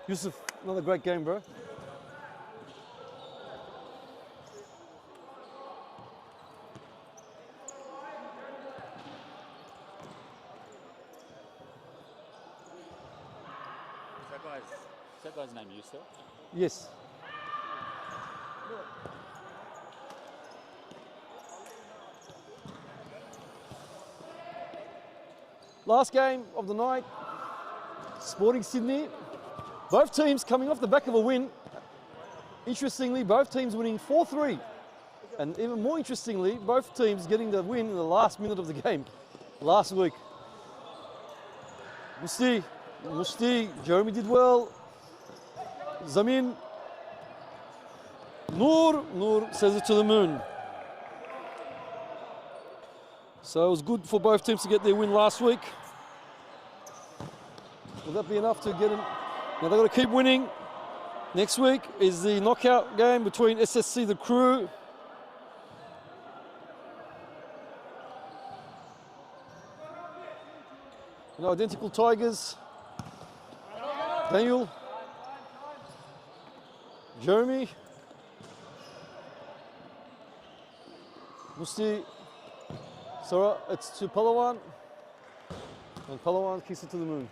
Yusuf, another great game, bro. Is that guy's name Yusuf? Yes. Last game of the night, Sporting Sydney. Both teams coming off the back of a win. Interestingly, both teams winning 4-3. And even more interestingly, both teams getting the win in the last minute of the game last week. Musti, Jeremy did well. Zamin, Noor says it to the moon. So it was good for both teams to get their win last week. Will that be enough to get in? Now they've got to keep winning. Next week is the knockout game between SSC, the Crew. Identical Tigers. Daniel. Jeremy. Musti. Sarah, it's to Palawan. And Palawan kicks it to the moon.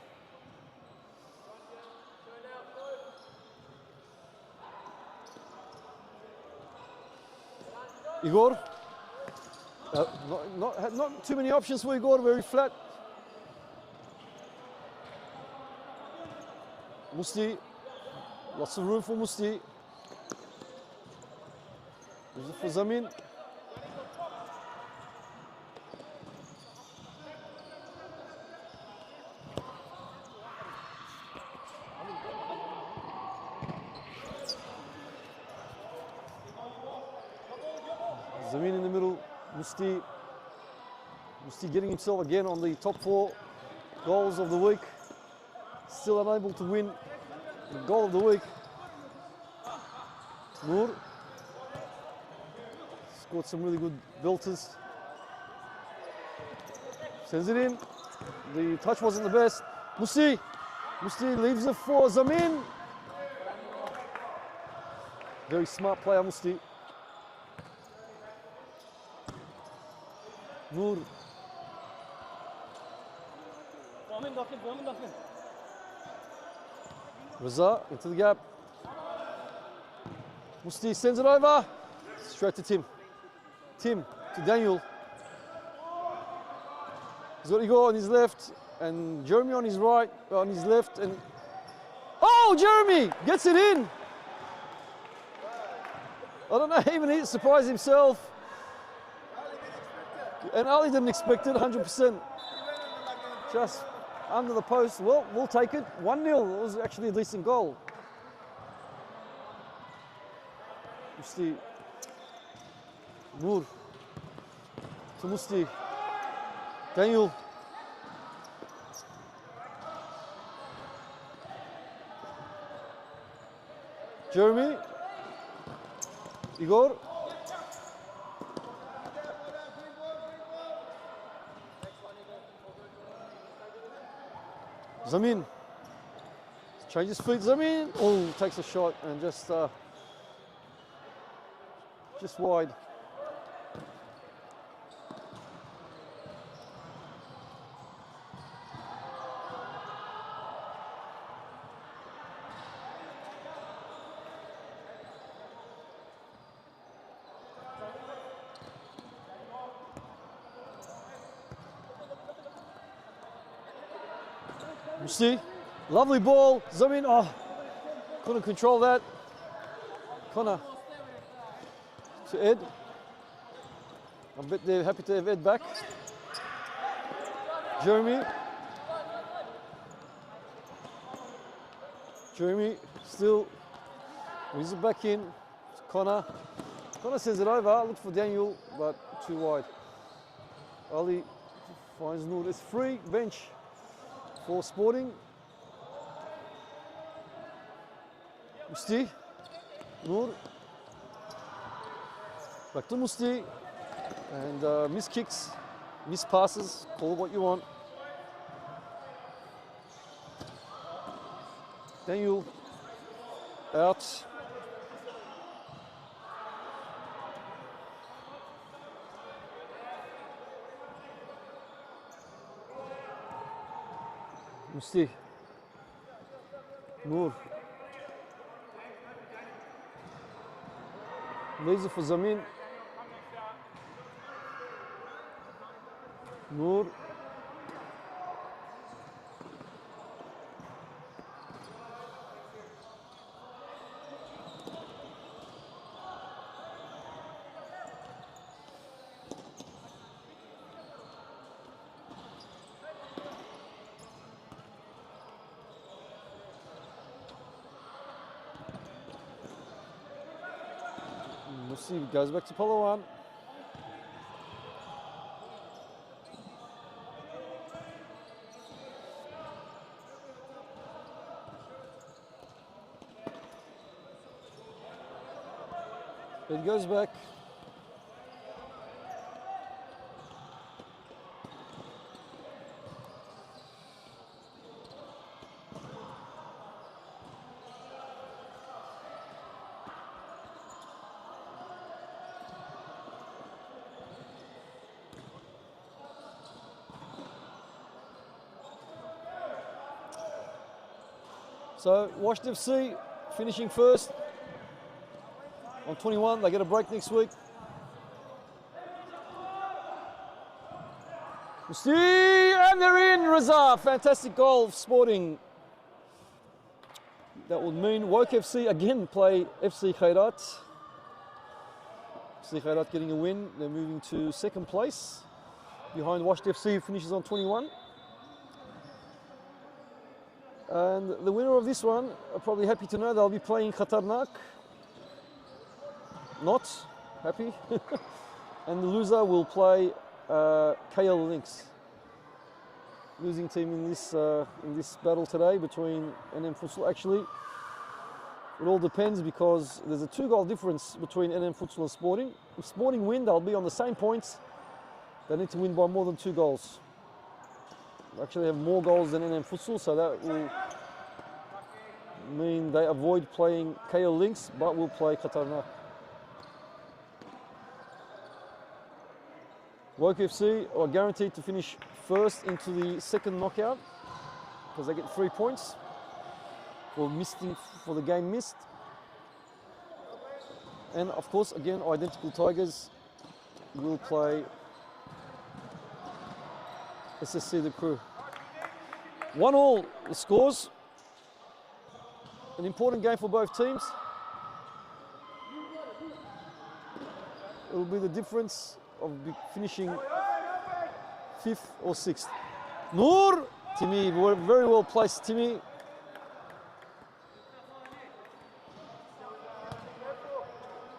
Igor. Not too many options for Igor, very flat. Musti. Lots of room for Musti. Use it for Zamin. Zamin in the middle. Musti getting himself again on the top 4 goals of the week. Still unable to win the goal of the week. Noor scored some really good belters. Sends it in. The touch wasn't the best. Musti leaves it for Zamin. Very smart player, Musti. Noor. Raza into the gap. Musti sends it over. Straight to Tim. Tim to Daniel. He's got Igor on his left and Jeremy on his right, on his left. And oh, Jeremy gets it in. I don't know, even he surprised himself. And Ali didn't expect it, 100%. Just under the post. Well, we'll take it. 1-0. It was actually a decent goal. Musti. Noor. To Musti. Daniel. Jeremy. Igor. Zamin. Changes feet, Zamin. Oh, takes a shot and just wide. Musti, lovely ball. Zamin, couldn't control that. Connor to Ed. I bet they're happy to have Ed back. Jeremy still brings it back in. Connor sends it over. Look for Daniel, but too wide. Ali finds Noor. It's free bench for Sporting. Musti, Noor, back to Musti, and miss kicks, miss passes, call it what you want. Daniel Out. Musti. Noor. Lezen voor Zamin. Noor. Musti goes back to Palawan. It goes back. So Washington FC finishing first on 21. They get a break next week. Musti, and they're in. Raza, fantastic goal of Sporting. That would mean Woke FC again play FC Khairat. FC Khairat getting a win. They're moving to second place behind Washed FC, who finishes on 21. And the winner of this one, are probably happy to know they'll be playing Khatarnak. Not happy. And the loser will play KL Lynx. Losing team in this battle today between NM Futsal. Actually, it all depends because there's a 2-goal difference between NM Futsal and Sporting. If Sporting win, they'll be on the same points. They need to win by more than 2 goals. Actually have more goals than NM Futsal, so that will mean they avoid playing KL Lynx, but will play Khatarnak. Woke FC are guaranteed to finish first into the second knockout because they get 3 points for the game missed. And of course, again, identical Tigers will play SSC the Crew. 1-1 the scores. An important game for both teams. It will be the difference of finishing 5th or 6th. Noor! Timmy, very well placed, Timmy.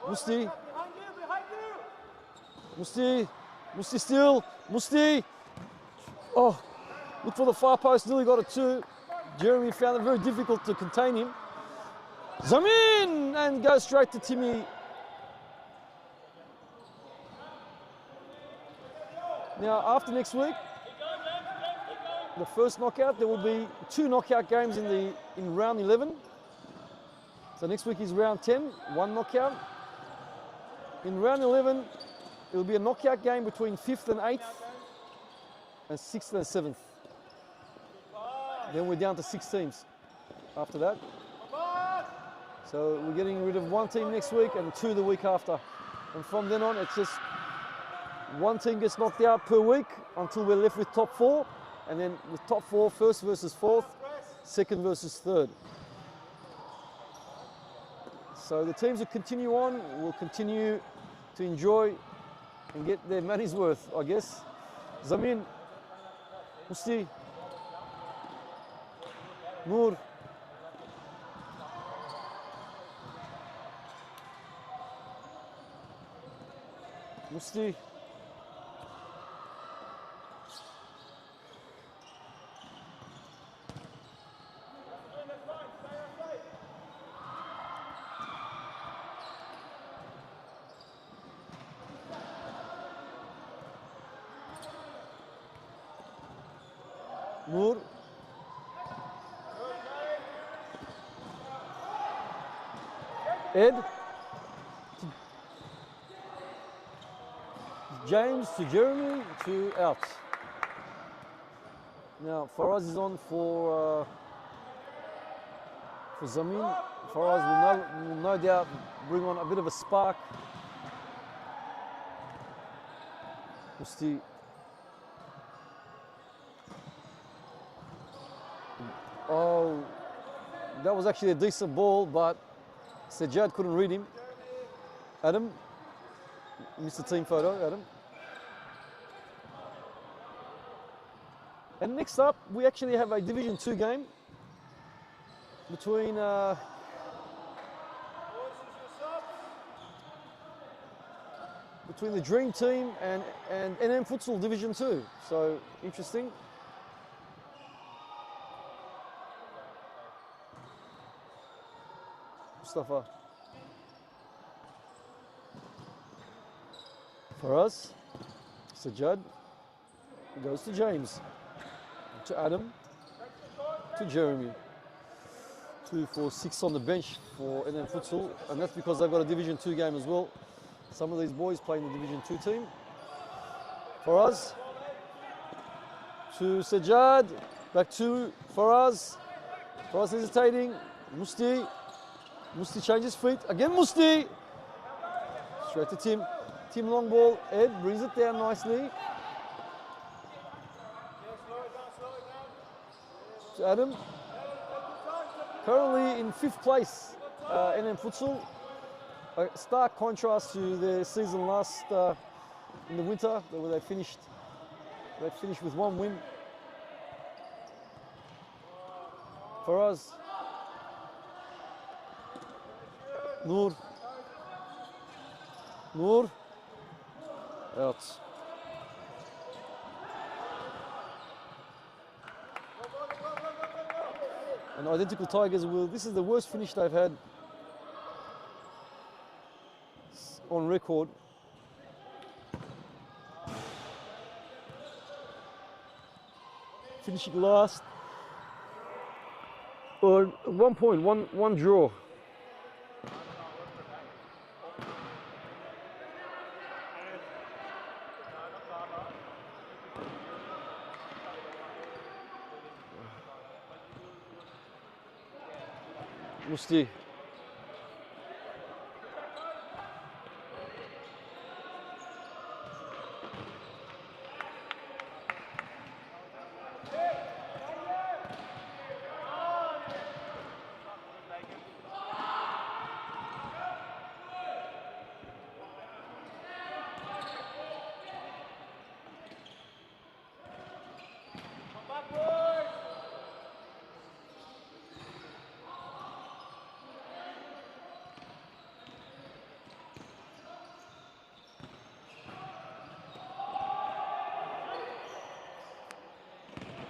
Musti. Musti. Musti still. Musti. Oh, look for the far post, nearly got it too. Jeremy found it very difficult to contain him. Zamin! And goes straight to Timmy. Now, after next week, the first knockout, there will be 2 knockout games in round 11. So next week is round 10, 1 knockout. In round 11, it will be a knockout game between 5th and 8th, and 6th and 7th. Then we're down to 6 teams after that. So we're getting rid of 1 team next week and 2 the week after. And from then on, it's just 1 team gets knocked out per week until we're left with top 4. And then with top 4, 1st versus 4th, 2nd versus 3rd. So the teams will continue on, will continue to enjoy and get their money's worth, I guess. Zamin, Musti, Noor, Musti, Noor, Ed. James to Jeremy to out. Now Faraz is on for Zamin. Faraz will no doubt bring on a bit of a spark. Musti. Oh, that was actually a decent ball, but Sajjad couldn't read him. Adam, Mr. Team Photo, Adam. And next up, we actually have a Division 2 game between the Dream Team and NM Futsal Division 2. So interesting. Mustafa. For us, Sajjad goes to James, to Adam, to Jeremy. 2, 4, 6 on the bench for NM Futsal, and that's because they've got a Division 2 game as well. Some of these boys play in the Division 2 team. For us, to Sajjad, back to Faraz. Faraz hesitating. Musti. Musti changes feet. Again Musti. Straight to Tim. Tim long ball. Ed brings it down nicely. To Adam. Currently in 5th place, NM Futsal. A stark contrast to their season last in the winter, where they finished with 1 win. For us, Noor, out. And Identical Tigers will. This is the worst finish they've had on record. Finishing last on 1 point, one draw. Musti.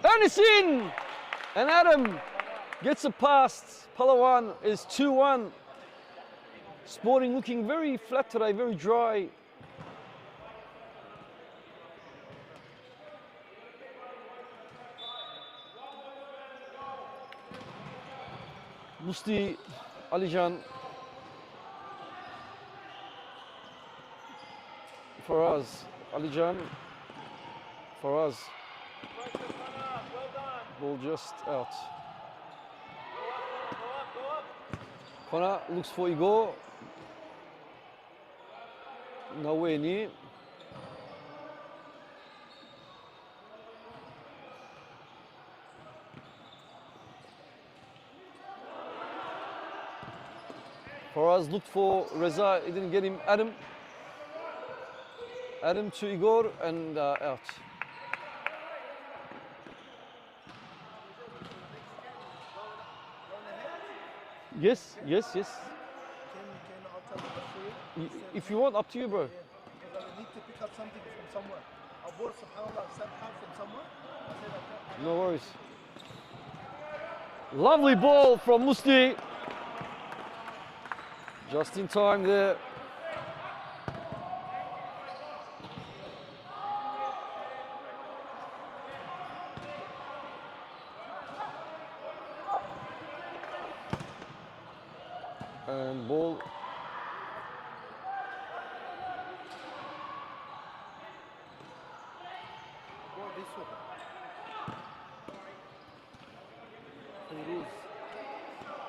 And it's in! And Adam gets it past. Palawan is 2-1. Sporting looking very flat today, very dry. Musti, Alijan. For us, Alijan. For us. Ball just out. Connor looks for Igor. Nowhere near. Faraz looked for Reza, he didn't get him. Adam to Igor and out. Yes. If you want, up to you, bro. Because I need to pick up something from somewhere. A ball, subhanAllah, somehow from somewhere. No worries. Lovely ball from Musti. Just in time there. And ball Yusuf. Feiruz.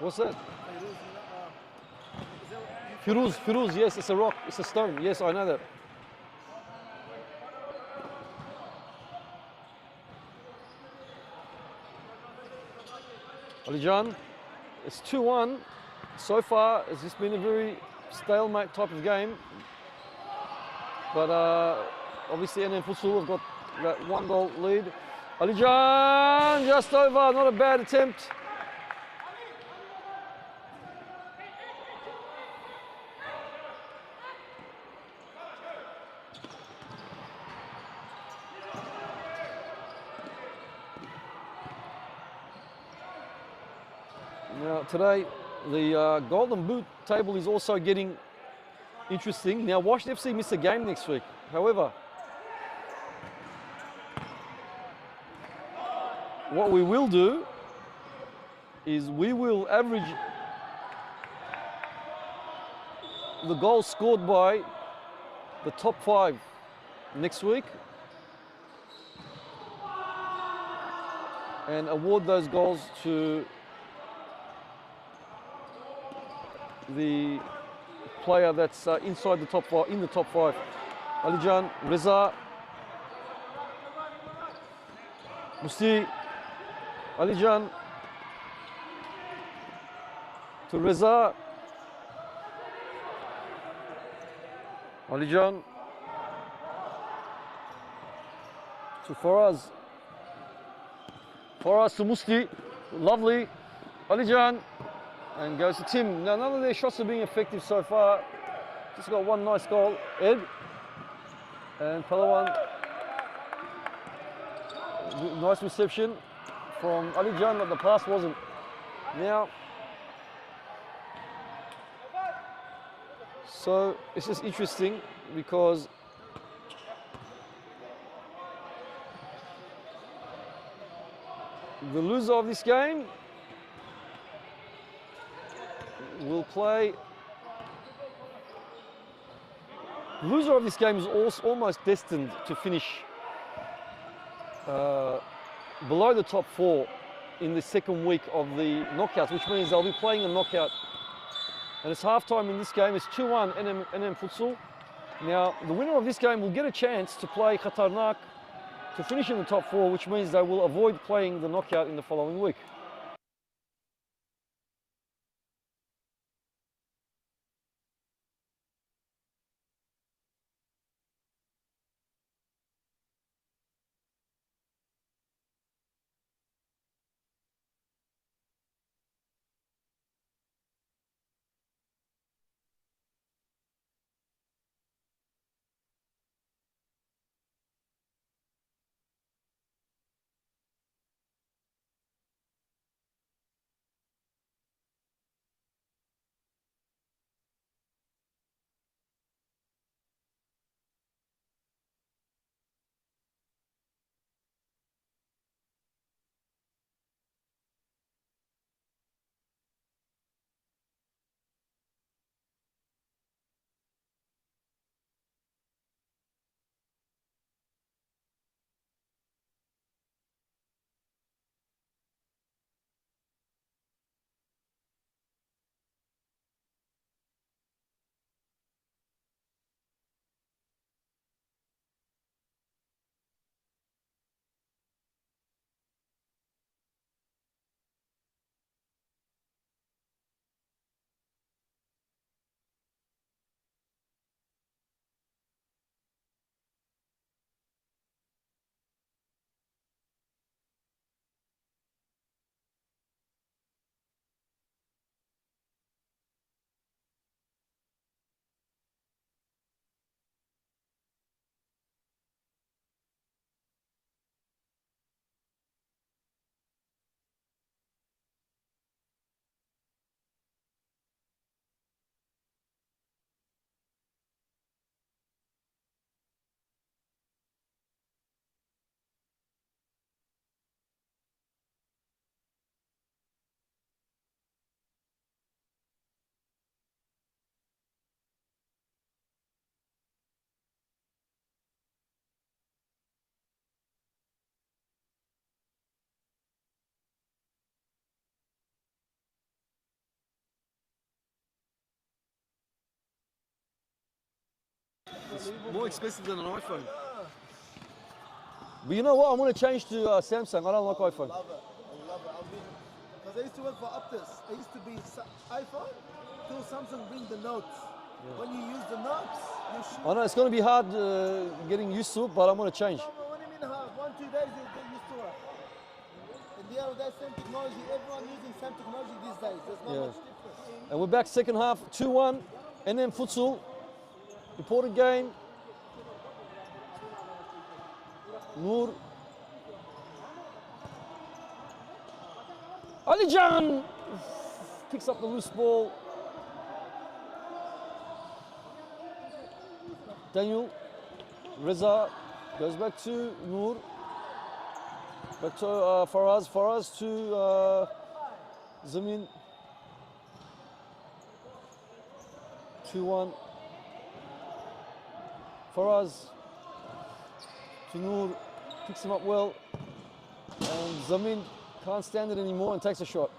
What's that? Feiruz, is that, Firuz, yes, it's a rock, it's a stone. Yes, I know that. Alijan, it's 2-1. So far, it's just been a very stalemate type of game. But obviously, NM Futsal have got that 1-goal lead. Alijan, just over, not a bad attempt. Now today, the Golden Boot table is also getting interesting. Now Washington FC miss a game next week. However, what we will do is we will average the goals scored by the top 5 next week and award those goals to the player that's inside the top 5, in the top 5. Alijan, Reza, Musti, Alijan to Reza, Alijan to Faraz, Faraz to Musti, lovely, Alijan, and goes to Tim. Now none of their shots are being effective so far. Just got one nice goal. Ed and Palawan. Nice reception from Alijan, but the pass wasn't. Now, so it's just interesting because the loser of this game will play. The loser of this game is also almost destined to finish below the top 4 in the second week of the knockouts, which means they'll be playing a knockout. And it's half-time in this game. It's 2-1 NM Futsal. Now, the winner of this game will get a chance to play Khatarnak to finish in the top 4, which means they will avoid playing the knockout in the following week. more expensive than an iPhone. But you know what? I'm going to change to Samsung. I don't like iPhone. I love it. I love it. Because I used to work for Optus. I used to be iPhone till Samsung bring the notes. When you use the notes, you shoot. I know it's going to be hard getting used to it, but I'm going to change. No, but what do you mean hard? 1-2 days they get used to it. And the other day, same technology. Everyone using same technology these days. There's not much difference. And we're back second half, 2-1. And then Futsal. Important game. Noor. Alijan picks up the loose ball. Daniel. Reza goes back to Noor. Back to Faraz. Faraz to Zamin. 2-1. Faraz to Noor. Picks him up well. And Zamin can't stand it anymore and takes a shot.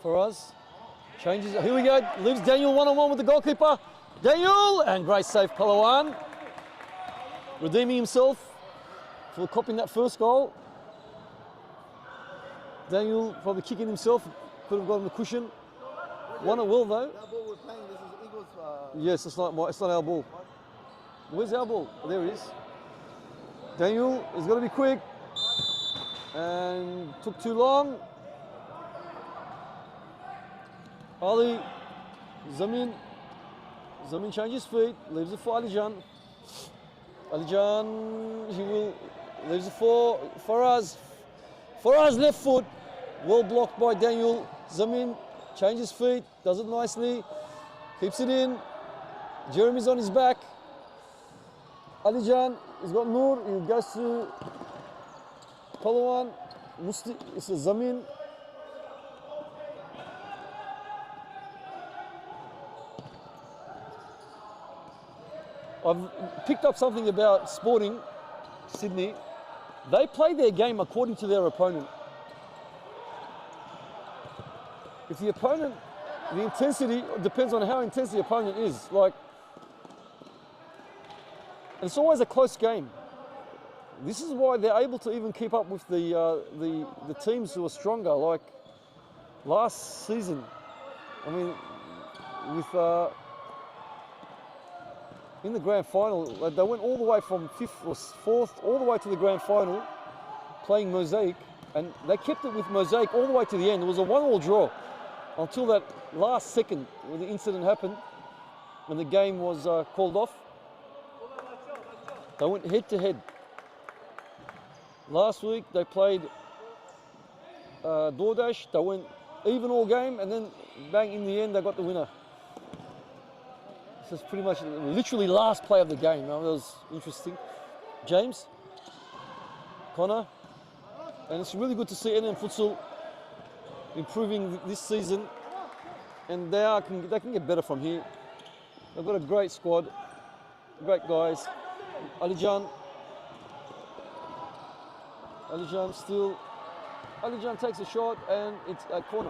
Faraz changes. Here we go. Leaves Daniel one-on-one with the goalkeeper. Daniel, and great save, Palawan. Redeeming himself for copying that first goal. Daniel probably kicking himself. Could have gotten the cushion. Won it well though. That ball we're playing, this is Eagles. Yes, it's not our ball. Where's our ball? Oh, there it is. Daniel is going to be quick. And took too long. Ali, Zamin changes feet, leaves it for Alijan. Alijan, he will, leaves it for Faraz. Faraz left foot, well blocked by Daniel. Zamin changes feet, does it nicely, keeps it in. Jeremy's on his back. Alijan, he's got Noor, he goes to Palawan. It's a Zamin. I've picked up something about Sporting Sydney. They play their game according to their opponent. If the opponent, the intensity depends on how intense the opponent is. Like, and it's always a close game. This is why they're able to even keep up with the teams who are stronger. Like last season, I mean, with. In the grand final, they went all the way from 5th or 4th, all the way to the grand final, playing Mosaic, and they kept it with Mosaic all the way to the end. It was a 1-1 draw until that last second when the incident happened, when the game was called off. They went head to head. Last week they played DoorDash. They went even all game, and then bang, in the end they got the winner. This is pretty much literally last play of the game. That was interesting. James, Connor, and it's really good to see NM Futsal improving this season, and they can get better from here. They've got a great squad, great guys. Alijan takes a shot and it's a corner.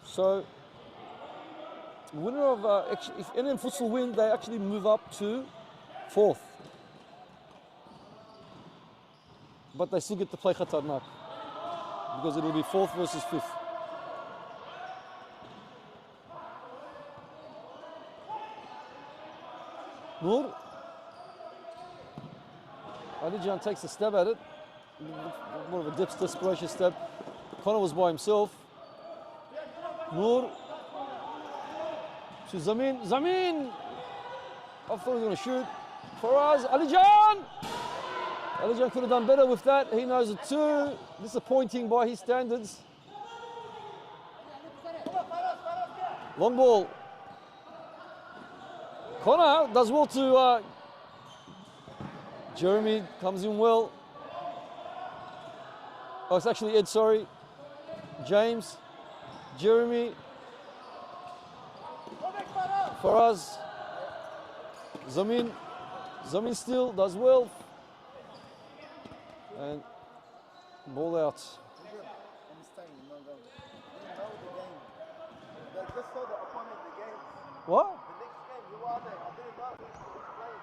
So, winner of if NM Futsal win, they actually move up to 4th. But they still get to play Khatarnak because it will be 4th versus 5th. Noor. Alijan takes a stab at it. More of a desperation stab. Connor was by himself. Noor to Zamin. Zamin! I thought he was going to shoot. Faraz. Alijan! Alijan could have done better with that. He knows it too. Disappointing by his standards. Long ball. Connor does well to Jeremy, comes in well. Oh, it's actually Ed, sorry. James, Jeremy, Faraz, Zamin. Zamin still does well. And ball out. I'm staying, no go. You know the game. They just saw the opponent the game. What? The next game, you are there. I didn't know who was playing.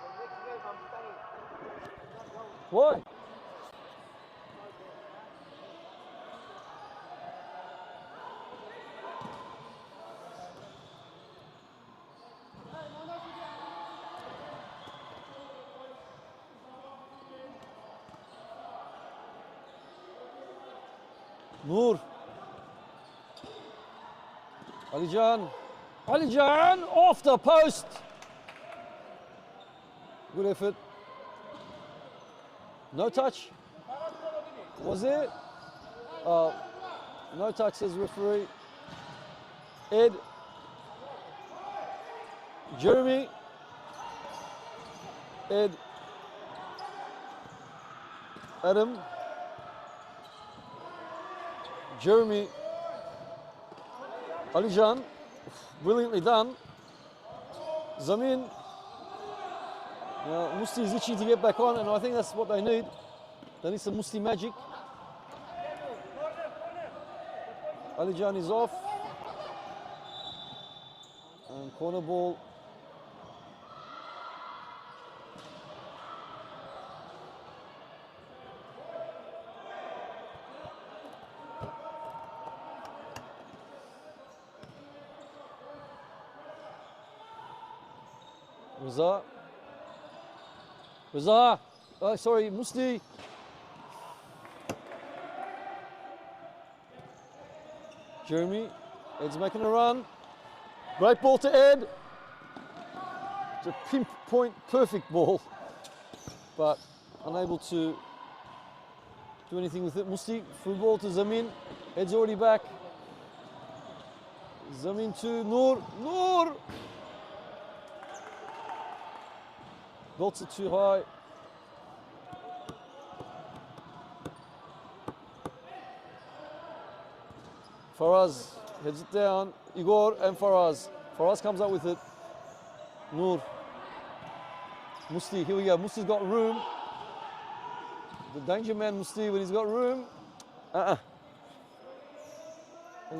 The next game, I'm staying. I'm not going. Why? Noor. Alijan. Alijan off the post. Good effort. No touch. Was it? No touch, says referee. Ed. Jeremy. Ed. Adam. Jeremy, Alijan, brilliantly done. Zamin, now Musti is itching to get back on, and I think that's what they need. They need some Musti magic. Alijan is off. And corner ball. Reza, oh sorry, Musti. Jeremy, Ed's making a run. Great ball to Ed. It's a pinpoint perfect ball, but unable to do anything with it. Musti, through ball to Zamin. Ed's already back. Zamin to Noor. Noor! Belts it too high. Faraz heads it down. Igor and Faraz. Faraz comes up with it. Noor. Musti, here we go. Musti's got room. The danger man Musti when he's got room. And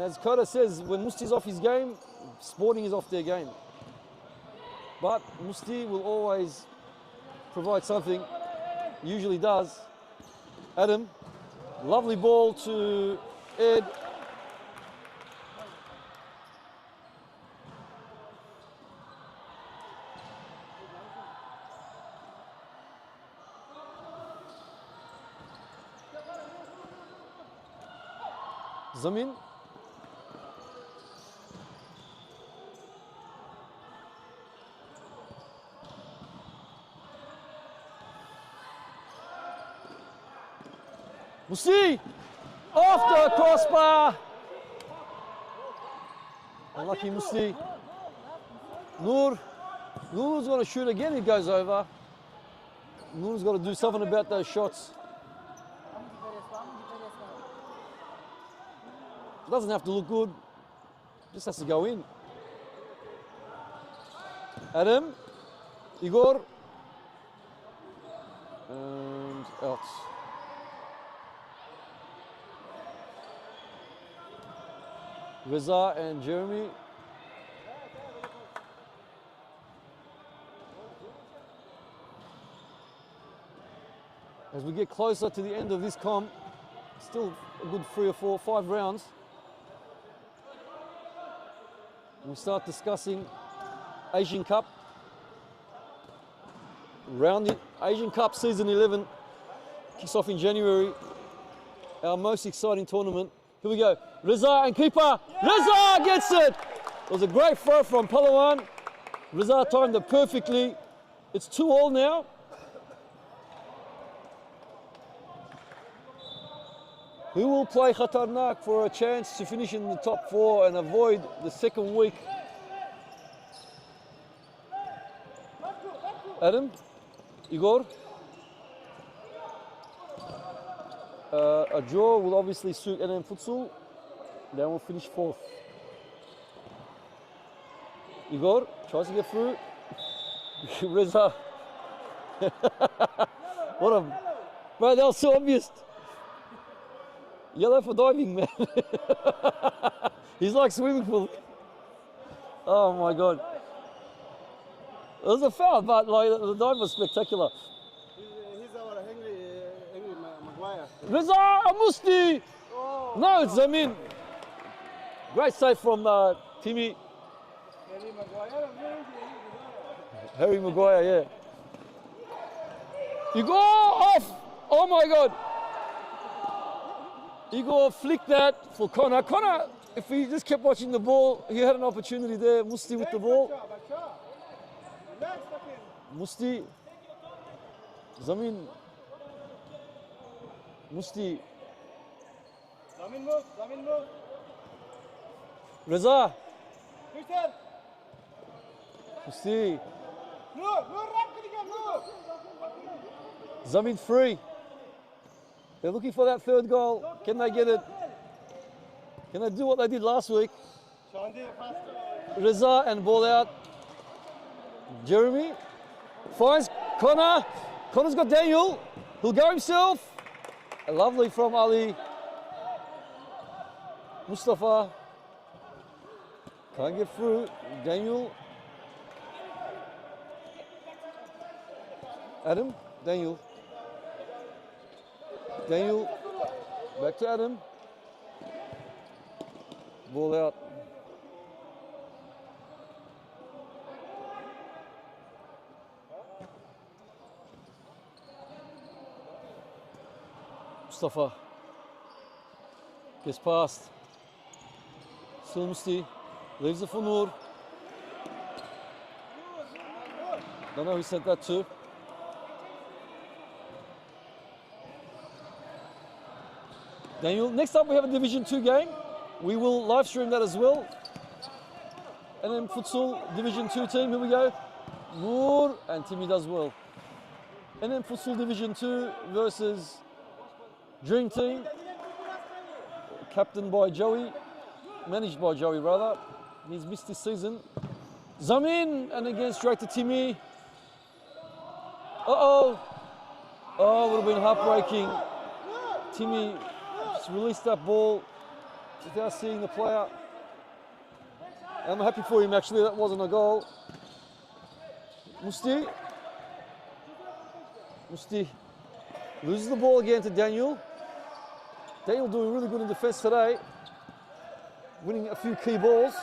as Kota says, when Musti's off his game, Sporting is off their game. But Musti will always provide something, usually does. Adam, lovely ball to Ed. Zamin. Musti off the crossbar. Unlucky Musti. Noor's going to shoot again. It goes over. Noor's got to do something about those shots. It doesn't have to look good. Just has to go in. Adam, Igor, and out. Reza and Jeremy. As we get closer to the end of this comp, still a good 3 or 4 or 5 rounds, we start discussing Asian Cup. Asian Cup season 11 kicks off in January. Our most exciting tournament. Here we go. Reza and keeper. Reza gets it. It was a great throw from Palawan. Reza timed it perfectly. It's 2-2 now. Who will play Khatarnak for a chance to finish in the top 4 and avoid the second week? Adam? Igor? A draw will obviously suit NM Futsal. Then we'll finish 4th. Igor tries to get through. Reza. What a... Bro, that was so obvious. Yellow for diving, man. He's like swimming pool. Oh my God. It was a foul, but like the dive was spectacular. He's our angry Maguire. Reza Musti! Oh, No, it's Zamin. Great save from Timmy. Harry Maguire. Harry Maguire, yeah. You go off! Oh my God! Igor flicked that for Connor. Connor, if he just kept watching the ball, he had an opportunity there. Musti with the ball. Musti. Zamin. Musti. Zamin move. Reza. Christian. Musti. No, no. Zamin free. They're looking for that third goal. Can they get it? Can they do what they did last week? Reza and ball out. Jeremy finds Connor. Connor's got Daniel. He'll go himself. Lovely from Ali. Mustafa. Can't get through. Daniel. Adam. Daniel. Daniel. Back to Adam. Ball out. Mustafa gets past. Still Musti. Leaves it for Noor. Don't know who sent that to. Daniel, next up we have a Division 2 game. We will live stream that as well. And then Futsal Division 2 team, here we go. Noor and Timmy does well. And then Futsal Division 2 versus Dream Team. Captained by Joey, managed by Joey rather. He's missed this season. Zamin and again straight to Timmy. Uh-oh. Oh, it would have been heartbreaking. Timmy just released that ball without seeing the player. I'm happy for him actually, that wasn't a goal. Musti loses the ball again to Daniel. Daniel doing really good in defense today. Winning a few key balls.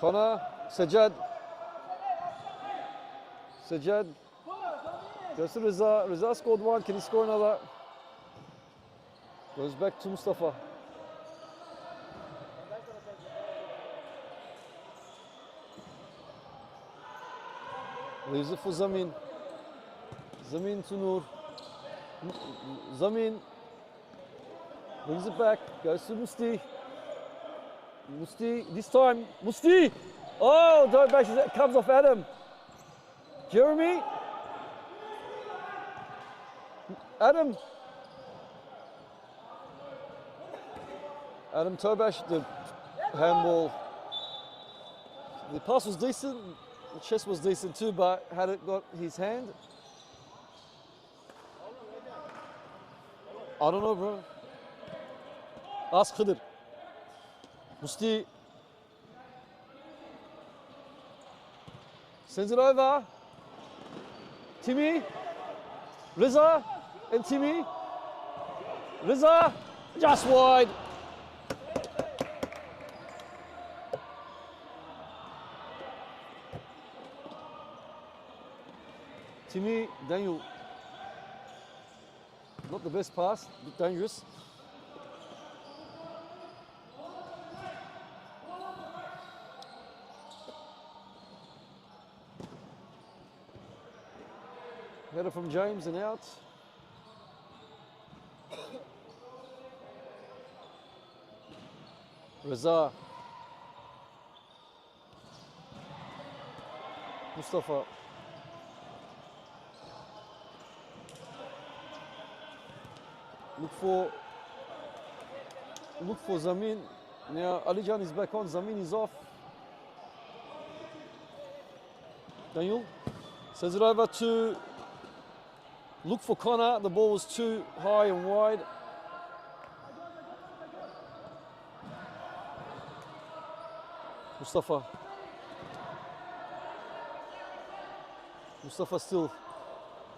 Connor, Sajjad goes to Reza. Reza scored one. Can he score another? Goes back to Mustafa. Leaves it for Zamin. Zamin to Noor. Zamin brings it back. Goes to Musti. Musti, this time, Musti! Oh, don't bash it, comes off Adam. Jeremy. Adam Tobash, the handball. The pass was decent, the chest was decent too, but had it got his hand? I don't know, bro. Ask Khidr. Musti sends it over. Timmy, Reza, and Timmy. Reza, just wide. Timmy, Daniel. Not the best pass, a bit dangerous. Header from James and out. Reza. Mustafa. Look for Zamin. Now Alijan is back on. Zamin is off. Daniel sends it over to look for Connor. The ball was too high and wide. Mustafa. Mustafa still.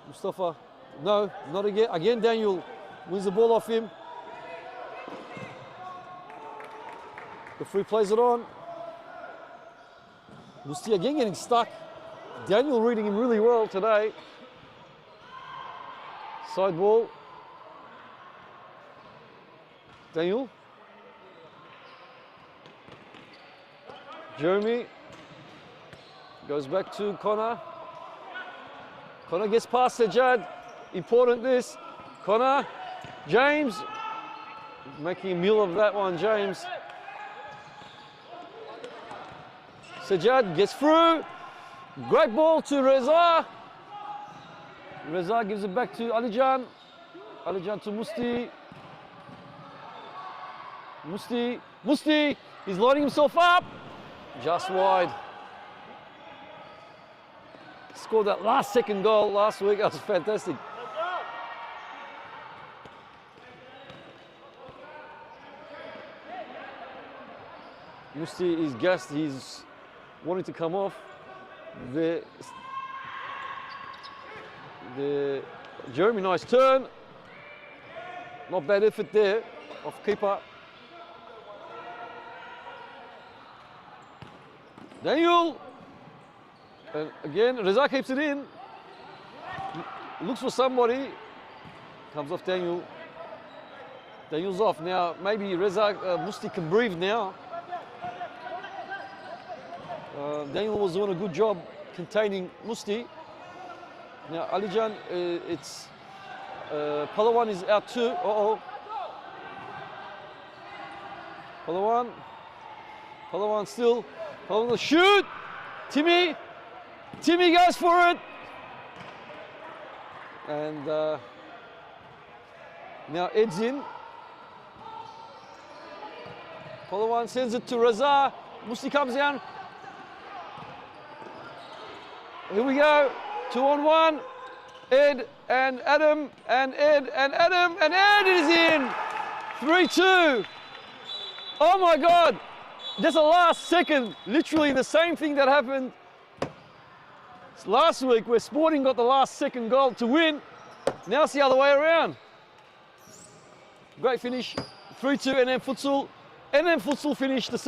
Mustafa. No, not again. Again, Daniel wins the ball off him. The free plays it on. Musti again getting stuck. Daniel reading him really well today. Side ball. Daniel. Jeremy. Goes back to Connor. Connor gets past Sajad. Important this. Connor. James. Making a meal of that one, James. Sajad gets through. Great ball to Reza. Reza gives it back to Alijan. Alijan to Musti. Musti. He's lining himself up. Just wide. Scored that last second goal last week. That was fantastic. Musti is gassed. He's wanting to come off. The Jeremy, nice turn. Not bad effort there of keeper. Daniel. And again, Reza keeps it in. Looks for somebody. Comes off Daniel. Daniel's off now. Maybe Reza Musti can breathe now. Daniel was doing a good job containing Musti. Now Alijan, it's Palawan is out too. Palawan still. Palawan will shoot. Timmy goes for it. And now Ed's in. Palawan sends it to Reza. Musti comes down. Here we go. 2-on-1. Ed and Adam and Ed and Adam and Ed is in. 3-2. Oh my God. Just a last second. Literally the same thing that happened last week where Sporting got the last second goal to win. Now it's the other way around. Great finish. 3-2 and then Futsal. And then Futsal finished the